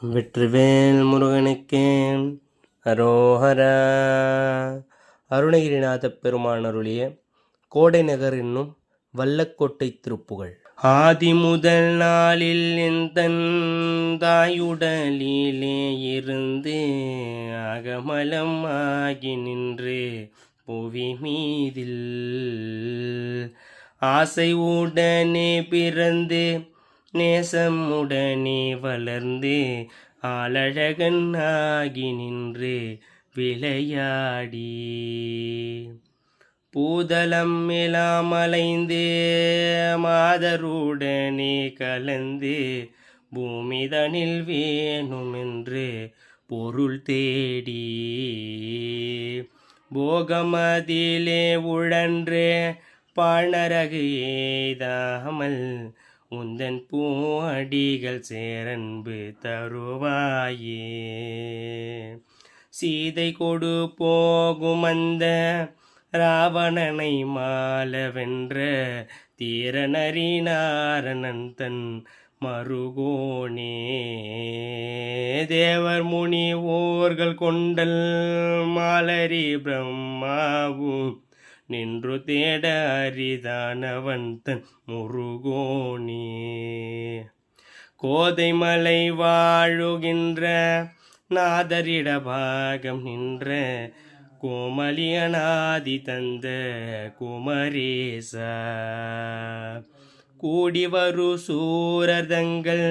வெற்றிவேல் முருகனுக்கே அரோஹரா. அருணகிரிநாத பெருமான் அருளிய கோடை நகர் என்னும் வல்லக்கோட்டை திருப்புகழ். ஆதி முதல் நாளில் எந்தன் தாயுடலிலே இருந்து அகமலம் ஆகி நின்று புவி மீதில் ஆசை உடனே பிறந்து நேசம் உடனே வளர்ந்து ஆளழகன் ஆகி நின்று விளையாடி பூதலம் எல்லாம் அலைந்து மாதருடனே கலந்து பூமிதனில் வேணுமென்று பொருள் தேடி போகமதிலே உழன்று பாணரகு எய்தாமல் உந்தன் பூஅடிகள் சேரன்பு தருவாயே. சீதை கொடு போகும் அந்த ராவணனை மாலவென்ற தீரனறினாரணன் தன் மருகோனே. தேவர் முனி ஓர்கள் கொண்டல் மாலரி பிரம்மாவும் நின்று தேட அரிதானவன் தன் முருகோனே. கோதைமலை வாழுகின்ற நாதரிட பாகம் நின்ற கோமலியனாதி தந்த குமரேசா. கூடி வரு சூரதங்கள்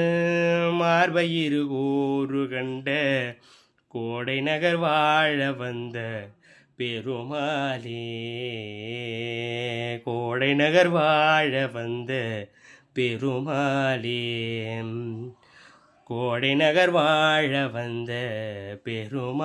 மார்பயிரு கூறு கண்ட கோடை நகர் வாழ வந்த பெருமாளே. கோடை நகர் வாழ வந்த பெருமாளே. கோடை நகர் வாழ வந்த பெருமாளே.